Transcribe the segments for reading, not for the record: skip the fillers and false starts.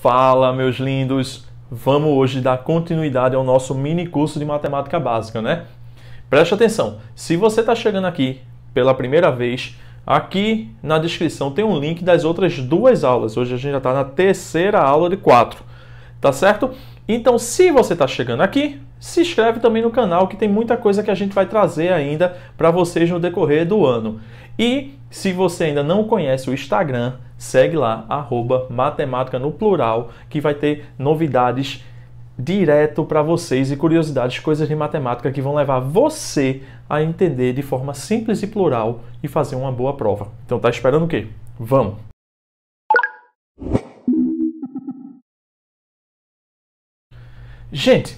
Fala, meus lindos! Vamos hoje dar continuidade ao nosso mini curso de matemática básica, né? Preste atenção, se você está chegando aqui pela primeira vez, aqui na descrição tem um link das outras duas aulas. Hoje a gente já está na terceira aula de 4, tá certo? Então, se você está chegando aqui, se inscreve também no canal, que tem muita coisa que a gente vai trazer ainda para vocês no decorrer do ano. E se você ainda não conhece o Instagram, segue lá, @matemática no plural, que vai ter novidades direto para vocês e curiosidades, coisas de matemática que vão levar você a entender de forma simples e plural e fazer uma boa prova. Então tá esperando o quê? Vamos! Gente,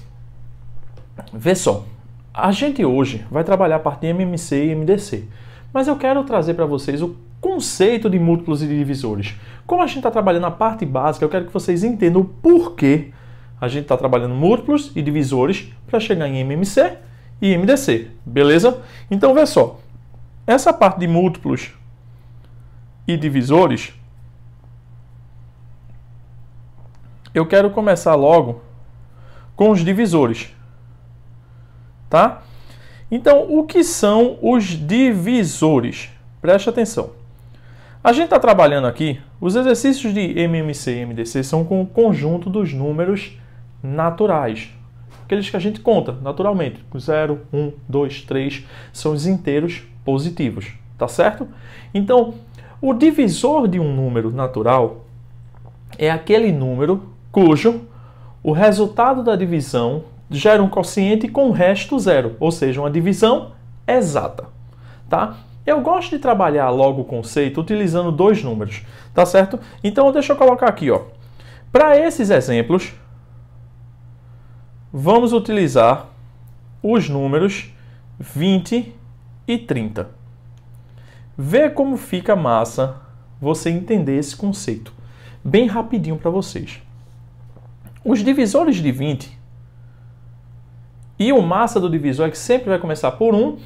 vê só, a gente hoje vai trabalhar a parte de MMC e MDC, mas eu quero trazer para vocês o conceito de múltiplos e divisores. Como a gente está trabalhando a parte básica, eu quero que vocês entendam o porquê a gente está trabalhando múltiplos e divisores para chegar em MMC e MDC, beleza? Então, vê só, essa parte de múltiplos e divisores, eu quero começar logo com os divisores, tá? Então, o que são os divisores? Preste atenção. A gente está trabalhando aqui, os exercícios de MMC e MDC são com o conjunto dos números naturais. Aqueles que a gente conta naturalmente. 0, 1, 2, 3 são os inteiros positivos, tá certo? Então, o divisor de um número natural é aquele número cujo o resultado da divisão gera um quociente com o resto zero, ou seja, uma divisão exata, tá? Eu gosto de trabalhar logo o conceito utilizando dois números, tá certo? Então, deixa eu colocar aqui, ó. Para esses exemplos, vamos utilizar os números 20 e 30. Vê como fica massa você entender esse conceito. Bem rapidinho para vocês. Os divisores de 20 e o massa do divisor é que sempre vai começar por 1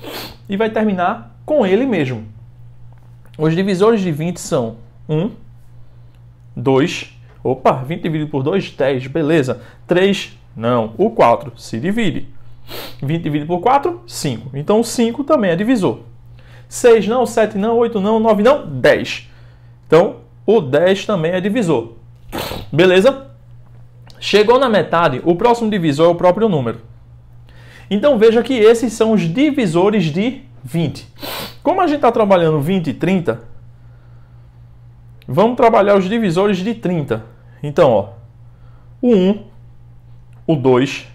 e vai terminar com ele mesmo. Os divisores de 20 são 1, 2, 20 dividido por 2, 10, beleza. 3, não, o 4 se divide. 20 dividido por 4, 5. Então o 5 também é divisor. 6 não, 7 não, 8 não, 9 não, 10. Então o 10 também é divisor. Beleza? Chegou na metade, o próximo divisor é o próprio número. Então veja que esses são os divisores de 20. Como a gente está trabalhando 20 e 30, vamos trabalhar os divisores de 30. Então, ó, o 1, o 2,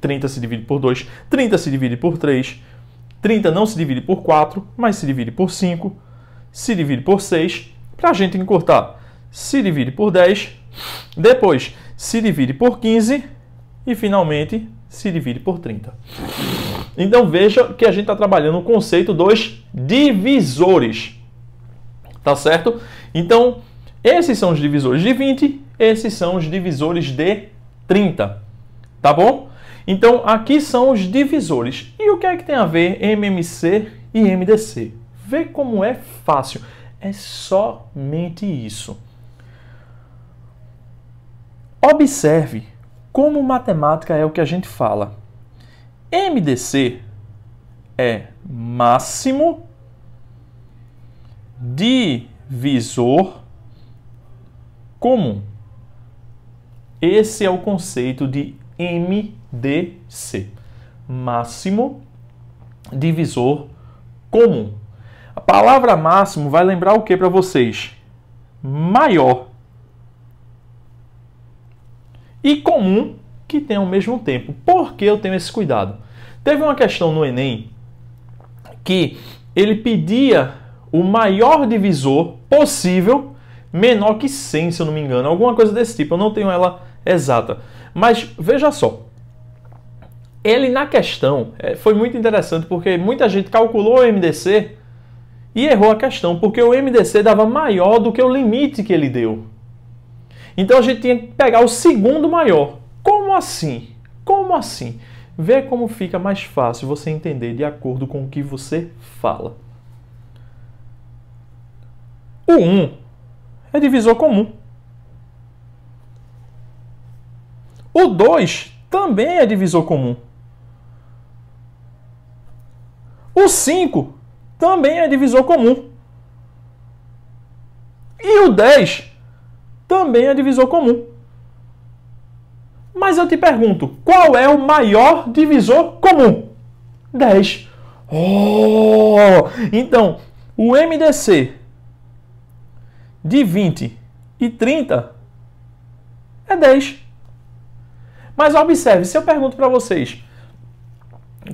30 se divide por 2, 30 se divide por 3, 30 não se divide por 4, mas se divide por 5, se divide por 6, para a gente encurtar, se divide por 10, depois se divide por 15 e, finalmente, se divide por 30. Então, veja que a gente está trabalhando o conceito dos divisores. Tá certo? Então, esses são os divisores de 20, esses são os divisores de 30. Tá bom? Então, aqui são os divisores. E o que é que tem a ver MMC e MDC? Vê como é fácil. É somente isso. Observe como matemática é o que a gente fala. MDC é máximo divisor comum. Esse é o conceito de MDC. Máximo divisor comum. A palavra máximo vai lembrar o que para vocês? Maior. E comum, que tem ao mesmo tempo. Por que eu tenho esse cuidado? Teve uma questão no Enem que ele pedia o maior divisor possível, menor que 100, se eu não me engano. Alguma coisa desse tipo, eu não tenho ela exata. Mas veja só, ele na questão, foi muito interessante porque muita gente calculou o MDC e errou a questão, porque o MDC dava maior do que o limite que ele deu. Então a gente tinha que pegar o segundo maior. Como assim? Como assim? Vê como fica mais fácil você entender de acordo com o que você fala. O 1 é divisor comum. O 2 também é divisor comum. O 5 também é divisor comum. E o 10 também é divisor comum. Mas eu te pergunto, qual é o maior divisor comum? 10. Oh! Então, o MDC de 20 e 30 é 10. Mas observe, se eu pergunto para vocês,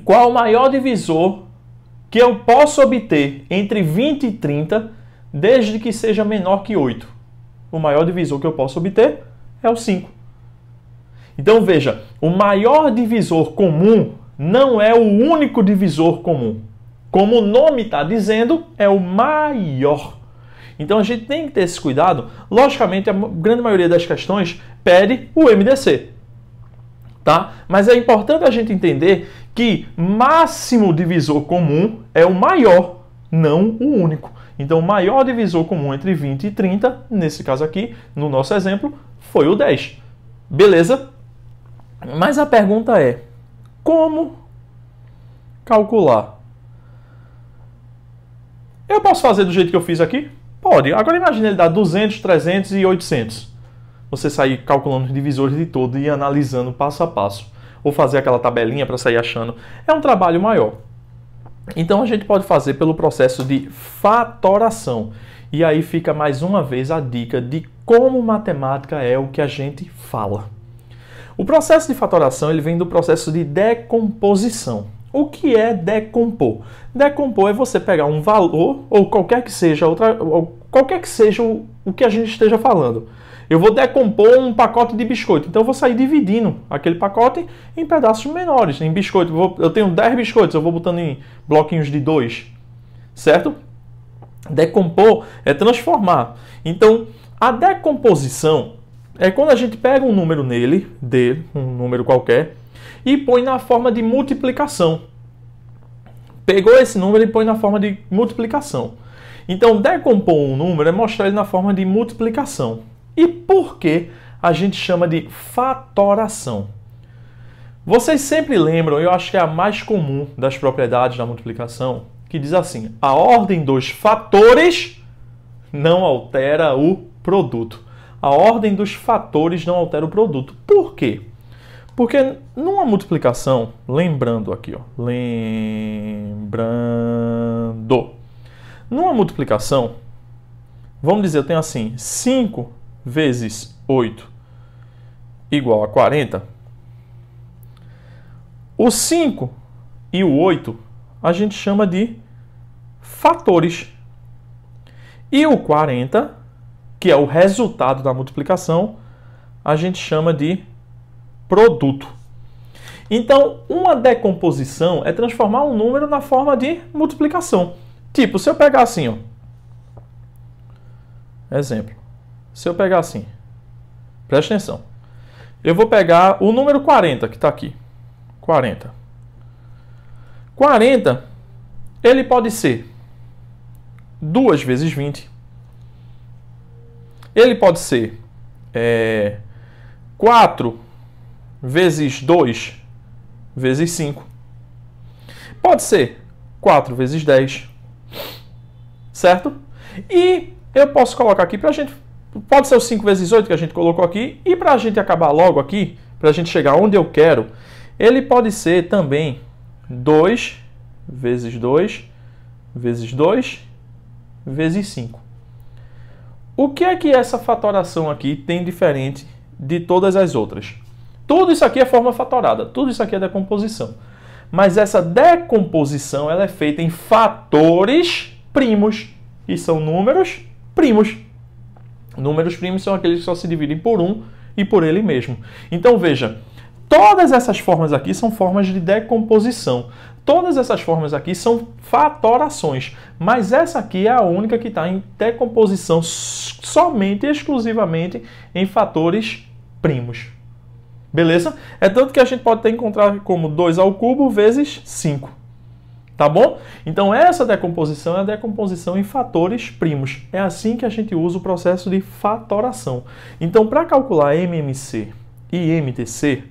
qual o maior divisor que eu posso obter entre 20 e 30, desde que seja menor que 8? O maior divisor que eu posso obter é o 5. Então veja, o maior divisor comum não é o único divisor comum. Como o nome está dizendo, é o maior. Então a gente tem que ter esse cuidado. Logicamente, a grande maioria das questões pede o MDC. Tá? Mas é importante a gente entender que máximo divisor comum é o maior, não o único. Então o maior divisor comum entre 20 e 30, nesse caso aqui, no nosso exemplo, foi o 10. Beleza? Mas a pergunta é, como calcular? Eu posso fazer do jeito que eu fiz aqui? Pode. Agora imagine ele dar 200, 300 e 800. Você sair calculando os divisores de todo e analisando passo a passo. Ou fazer aquela tabelinha para sair achando. É um trabalho maior. Então a gente pode fazer pelo processo de fatoração. E aí fica mais uma vez a dica de como matemática é o que a gente fala. O processo de fatoração ele vem do processo de decomposição. O que é decompor? Decompor é você pegar um valor, ou qualquer que seja o que a gente esteja falando. Eu vou decompor um pacote de biscoito, então eu vou sair dividindo aquele pacote em pedaços menores. Em biscoito, eu tenho 10 biscoitos, eu vou botando em bloquinhos de 2, certo? Decompor é transformar. Então, a decomposição é quando a gente pega um número um número qualquer, e põe na forma de multiplicação. Pegou esse número e põe na forma de multiplicação. Então, decompor um número é mostrar ele na forma de multiplicação. E por que a gente chama de fatoração? Vocês sempre lembram, eu acho que é a mais comum das propriedades da multiplicação, que diz assim, a ordem dos fatores não altera o produto. A ordem dos fatores não altera o produto. Por quê? Porque numa multiplicação, lembrando aqui, ó, numa multiplicação, vamos dizer, eu tenho assim, 5 vezes 8 igual a 40. O 5 e o 8 a gente chama de fatores. E o 40, que é o resultado da multiplicação, a gente chama de produto. Então, uma decomposição é transformar um número na forma de multiplicação. Tipo, se eu pegar assim, ó. Exemplo. Se eu pegar assim. Presta atenção. Eu vou pegar o número 40, que está aqui. 40. 40, ele pode ser 2 vezes 20. Ele pode ser 4 vezes 2 vezes 5. Pode ser 4 vezes 10. Certo? E eu posso colocar aqui para a gente... Pode ser o 5 vezes 8 que a gente colocou aqui. E para a gente acabar logo aqui, para a gente chegar onde eu quero, ele pode ser também 2 vezes 2 vezes 2 vezes 5. O que é que essa fatoração aqui tem diferente de todas as outras? Tudo isso aqui é forma fatorada, tudo isso aqui é decomposição. Mas essa decomposição ela é feita em fatores primos, e são números primos. Números primos são aqueles que só se dividem por um e por ele mesmo. Então veja, todas essas formas aqui são formas de decomposição. Todas essas formas aqui são fatorações, mas essa aqui é a única que está em decomposição somente, exclusivamente em fatores primos. Beleza? É tanto que a gente pode até encontrar como 2 ao cubo vezes 5. Tá bom? Então essa decomposição é a decomposição em fatores primos. É assim que a gente usa o processo de fatoração. Então para calcular MMC e MDC,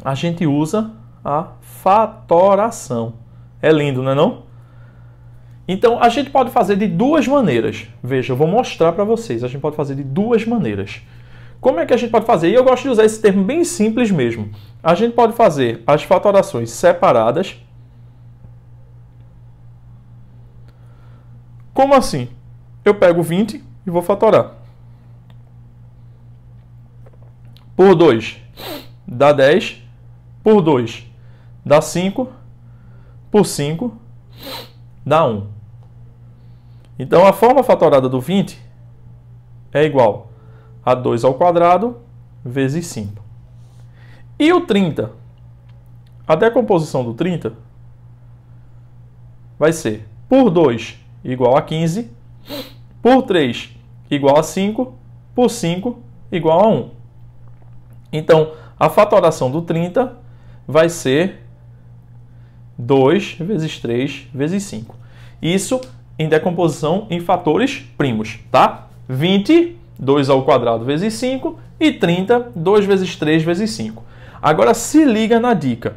a gente usa a fatoração. É lindo, não é não? Então, a gente pode fazer de duas maneiras. Veja, eu vou mostrar para vocês. A gente pode fazer de duas maneiras. Como é que a gente pode fazer? E eu gosto de usar esse termo bem simples mesmo. A gente pode fazer as fatorações separadas. Como assim? Eu pego 20 e vou fatorar. Por 2 dá 10. Por 2 dá 5. Por 5 dá 1. Então, a forma fatorada do 20 é igual a 2 ao quadrado vezes 5. E o 30? A decomposição do 30 vai ser por 2 igual a 15, por 3 igual a 5, por 5 igual a 1. Então, a fatoração do 30 vai ser 2 vezes 3 vezes 5. Isso em decomposição em fatores primos, tá? 20, 2 ao quadrado vezes 5, e 30, 2 vezes 3 vezes 5. Agora se liga na dica.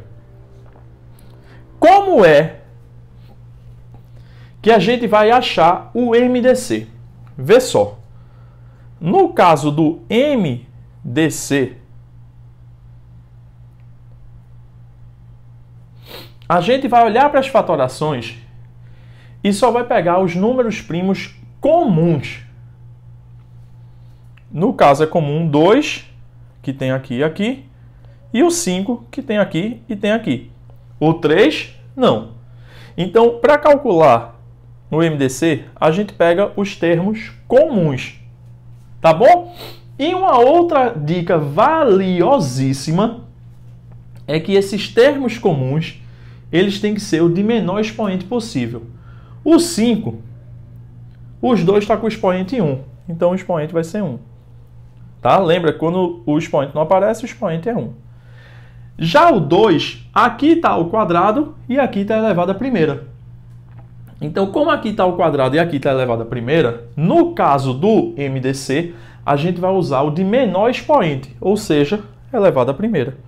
Como é que a gente vai achar o MDC? Vê só. No caso do MDC, a gente vai olhar para as fatorações e só vai pegar os números primos comuns. No caso é comum 2, que tem aqui e aqui, e o 5, que tem aqui e tem aqui. O 3, não. Então, para calcular no MDC, a gente pega os termos comuns. Tá bom? E uma outra dica valiosíssima é que esses termos comuns, eles têm que ser o de menor expoente possível. O 5, os dois estão com o expoente 1. Então, o expoente vai ser 1. Tá? Lembra, quando o expoente não aparece, o expoente é 1. Já o 2, aqui está o quadrado e aqui está elevado à primeira. Então, como aqui está o quadrado e aqui está elevado à primeira, no caso do MDC, a gente vai usar o de menor expoente, ou seja, elevado à primeira.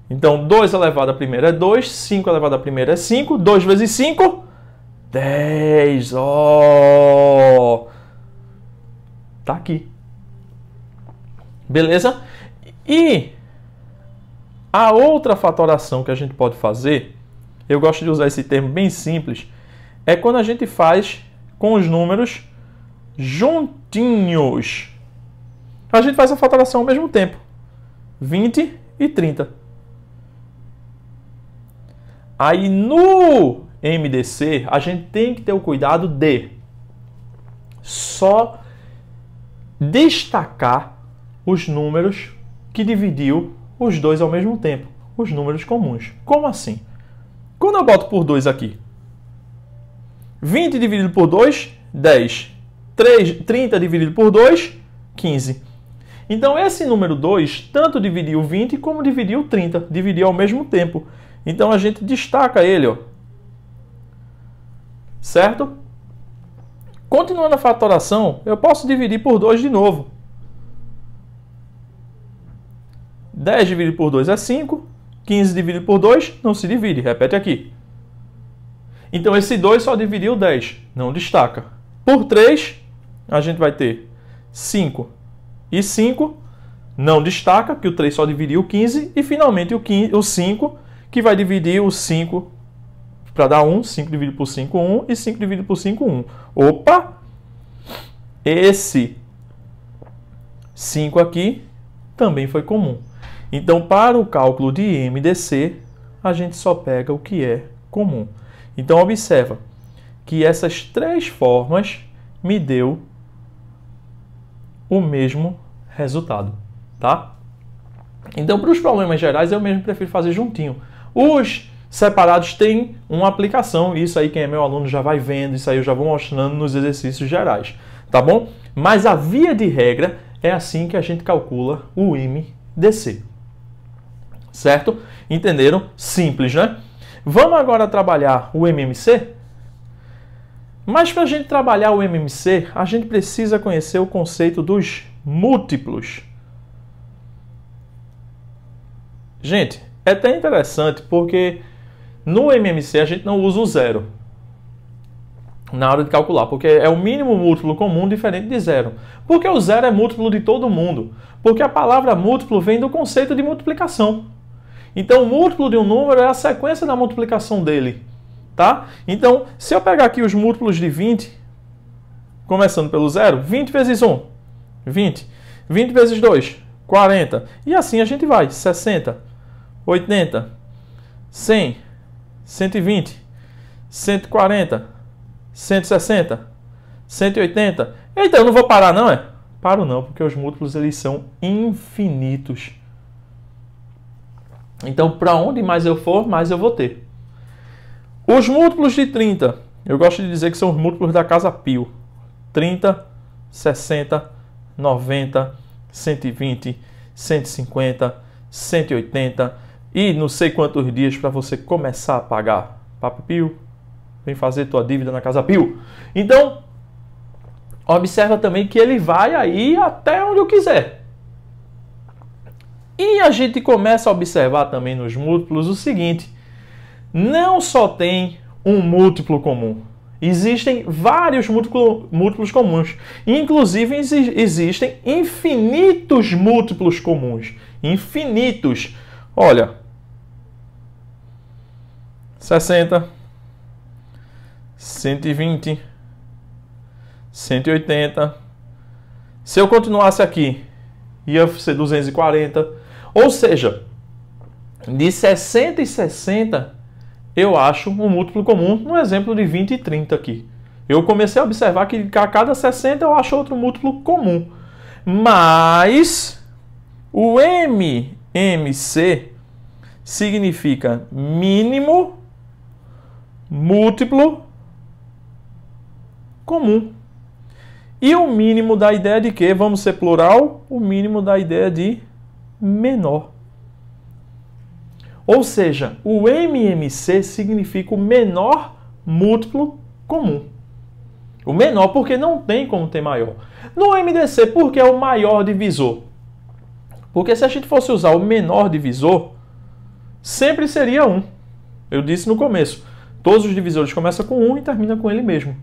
Então, 2 elevado à primeira é 2, 5 elevado à primeira é 5, 2 vezes 5, 10. Oh! Tá aqui. Beleza? E a outra fatoração que a gente pode fazer, eu gosto de usar esse termo bem simples, é quando a gente faz com os números juntinhos. A gente faz a fatoração ao mesmo tempo. 20 e 30. Aí no MDC, a gente tem que ter o cuidado de só destacar os números que dividiu os dois ao mesmo tempo, os números comuns. Como assim? Quando eu boto por 2 aqui, 20 dividido por 2, 10. 30 dividido por 2, 15. Então, esse número 2 tanto dividiu 20 como dividiu 30. Dividiu ao mesmo tempo. Então, a gente destaca ele, ó. Certo? Continuando a fatoração, eu posso dividir por 2 de novo. 10 dividido por 2 é 5. 15 dividido por 2 não se divide. Repete aqui. Então, esse 2 só dividiu 10. Não destaca. Por 3, a gente vai ter 5 e 5. Não destaca, que o 3 só dividiu 15. E, finalmente, o 5, que vai dividir o 5 para dar 1. 5 dividido por 5, 1. E 5 dividido por 5, 1. Opa! Esse 5 aqui também foi comum. Então, para o cálculo de MDC, a gente só pega o que é comum. Então, observa que essas três formas me deu o mesmo resultado, tá? Então, para os problemas gerais, eu mesmo prefiro fazer juntinho. Os separados têm uma aplicação, isso aí quem é meu aluno já vai vendo, isso aí eu já vou mostrando nos exercícios gerais, tá bom? Mas a via de regra é assim que a gente calcula o MDC. Certo? Entenderam? Simples, né? Vamos agora trabalhar o MMC? Mas para a gente trabalhar o MMC, a gente precisa conhecer o conceito dos múltiplos. Gente, é até interessante porque no MMC a gente não usa o zero na hora de calcular, porque é o mínimo múltiplo comum diferente de zero. Porque o zero é múltiplo de todo mundo. Porque a palavra múltiplo vem do conceito de multiplicação. Então, o múltiplo de um número é a sequência da multiplicação dele. Tá? Então, se eu pegar aqui os múltiplos de 20, começando pelo zero, 20 vezes 1, 20. 20 vezes 2, 40. E assim a gente vai. 60, 80, 100, 120, 140, 160, 180. Eita, eu não vou parar não, é? Paro não, porque os múltiplos eles são infinitos. Então, para onde mais eu for, mais eu vou ter. Os múltiplos de 30, eu gosto de dizer que são os múltiplos da casa Pio. 30, 60, 90, 120, 150, 180 e não sei quantos dias para você começar a pagar. Papo Pio, vem fazer tua dívida na casa Pio. Então, observa também que ele vai aí até onde eu quiser. E a gente começa a observar também nos múltiplos o seguinte: não só tem um múltiplo comum, existem vários múltiplos comuns. Inclusive, existem infinitos múltiplos comuns. Infinitos. Olha, 60, 120, 180. Se eu continuasse aqui, ia ser 240. Ou seja, de 60 e 60, eu acho um múltiplo comum no exemplo de 20 e 30 aqui. Eu comecei a observar que a cada 60 eu acho outro múltiplo comum. Mas o MMC significa mínimo múltiplo comum. E o mínimo da ideia de quê? Vamos ser plural? O mínimo da ideia de menor. Ou seja, o MMC significa o menor múltiplo comum. O menor porque não tem como ter maior. No MDC, porque é o maior divisor. Porque se a gente fosse usar o menor divisor, sempre seria 1. Eu disse no começo, todos os divisores começam com 1 e terminam com ele mesmo.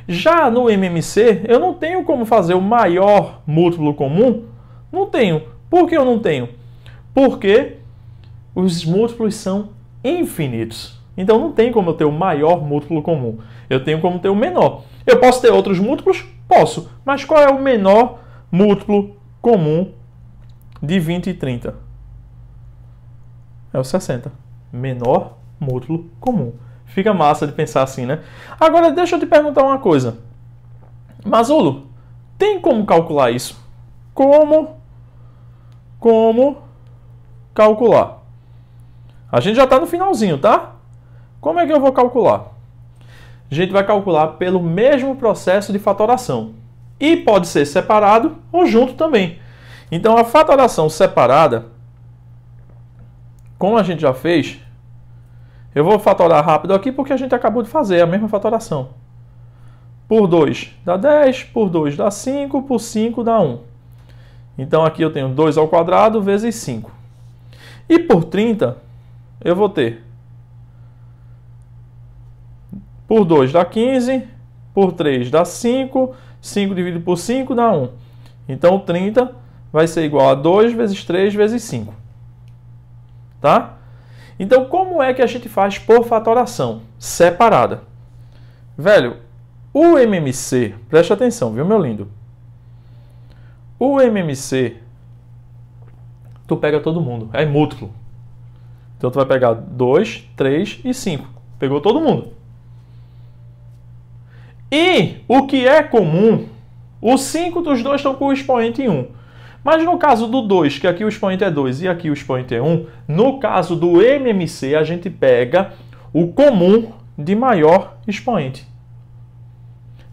Já no MMC, eu não tenho como fazer o maior múltiplo comum. Não tenho. Por que eu não tenho? Porque os múltiplos são infinitos. Então não tem como eu ter o maior múltiplo comum. Eu tenho como ter o menor. Eu posso ter outros múltiplos? Posso. Mas qual é o menor múltiplo comum de 20 e 30? É o 60. Menor múltiplo comum. Fica massa de pensar assim, né? Agora, deixa eu te perguntar uma coisa. Masulo, tem como calcular isso? Como calcular? A gente já está no finalzinho, tá? Como é que eu vou calcular? A gente vai calcular pelo mesmo processo de fatoração. E pode ser separado ou junto também. Então, a fatoração separada, como a gente já fez, eu vou fatorar rápido aqui porque a gente acabou de fazer a mesma fatoração. Por 2 dá 10, por 2 dá 5, por 5 dá 1. Então aqui eu tenho 2 ao quadrado vezes 5. E por 30, eu vou ter por 2 dá 15, por 3 dá 5, 5 dividido por 5 dá 1. Então 30 vai ser igual a 2 vezes 3 vezes 5. Tá? Então, como é que a gente faz por fatoração separada? Velho, o MMC, preste atenção, viu, meu lindo? O MMC, tu pega todo mundo, é múltiplo. Então, tu vai pegar 2, 3 e 5. Pegou todo mundo. E o que é comum, os 5 dos dois estão com o expoente 1. Mas no caso do 2, que aqui o expoente é 2 e aqui o expoente é 1, no caso do MMC, a gente pega o comum de maior expoente.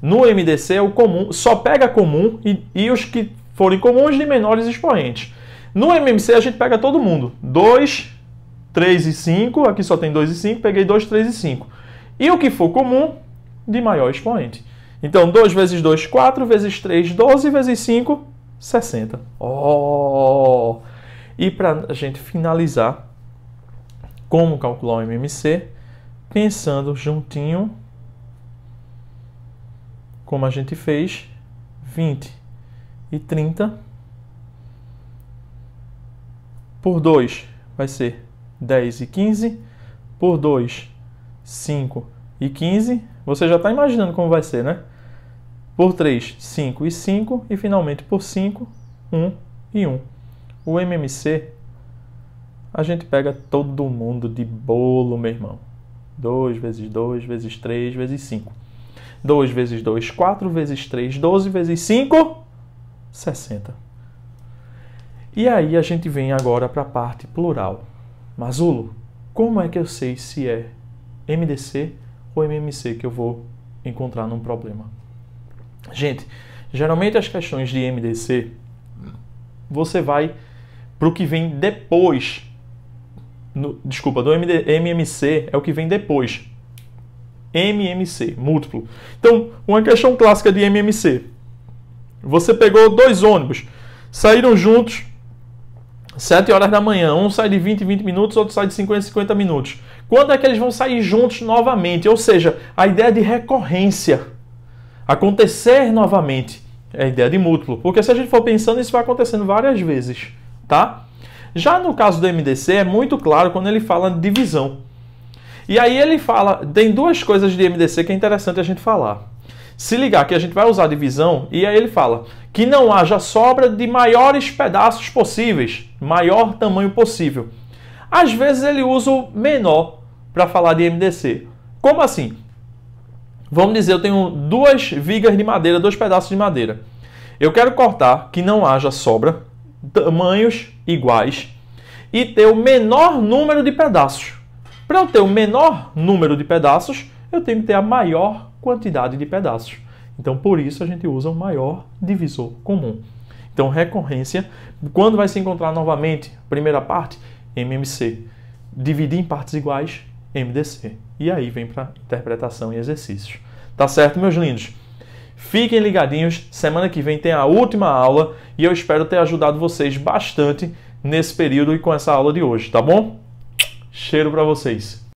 No MDC, é o comum, só pega comum e os que forem comuns de menores expoentes. No MMC, a gente pega todo mundo. 2, 3 e 5, aqui só tem 2 e 5, peguei 2, 3 e 5. E o que for comum, de maior expoente. Então, 2 vezes 2, 4, vezes 3, 12, vezes 5, 60. Oh! E para a gente finalizar, Como calcular o MMC? Pensando juntinho, como a gente fez, 20 e 30 por 2 vai ser 10 e 15, por 2, 5 e 15. Você já está imaginando como vai ser, né? Por 3, 5 e 5, e finalmente por 5, 1 e 1. O MMC, a gente pega todo mundo de bolo, meu irmão. 2 vezes 2 vezes 3 vezes 5. 2 vezes 2, 4 vezes 3, 12 vezes 5, 60. E aí a gente vem agora para a parte plural. Masulo, como é que eu sei se é MDC ou MMC que eu vou encontrar num problema? Gente, geralmente as questões de MDC, você vai para o que vem depois. Do MMC é o que vem depois. MMC, múltiplo. Então, uma questão clássica de MMC. Você pegou 2 ônibus, saíram juntos 7 horas da manhã. Um sai de 20 em 20 minutos, outro sai de 50 em 50 minutos. Quando é que eles vão sair juntos novamente? Ou seja, a ideia de recorrência. Acontecer novamente é a ideia de múltiplo. Porque se a gente for pensando, isso vai acontecendo várias vezes, tá? Já no caso do MDC, é muito claro quando ele fala de divisão. E aí ele fala, tem 2 coisas de MDC que é interessante a gente falar. Se ligar que a gente vai usar divisão, e aí ele fala que não haja sobra de maiores pedaços possíveis, maior tamanho possível. Às vezes ele usa o menor para falar de MDC. Como assim? Vamos dizer, eu tenho 2 vigas de madeira, 2 pedaços de madeira. Eu quero cortar que não haja sobra, tamanhos iguais, e ter o menor número de pedaços. Para eu ter o menor número de pedaços, eu tenho que ter a maior quantidade de pedaços. Então, por isso, a gente usa o maior divisor comum. Então, recorrência, quando vai se encontrar novamente, primeira parte, MMC. Dividir em partes iguais, MDC. E aí vem para interpretação e exercícios. Tá certo, meus lindos? Fiquem ligadinhos, semana que vem tem a última aula e eu espero ter ajudado vocês bastante nesse período e com essa aula de hoje, tá bom? Cheiro para vocês!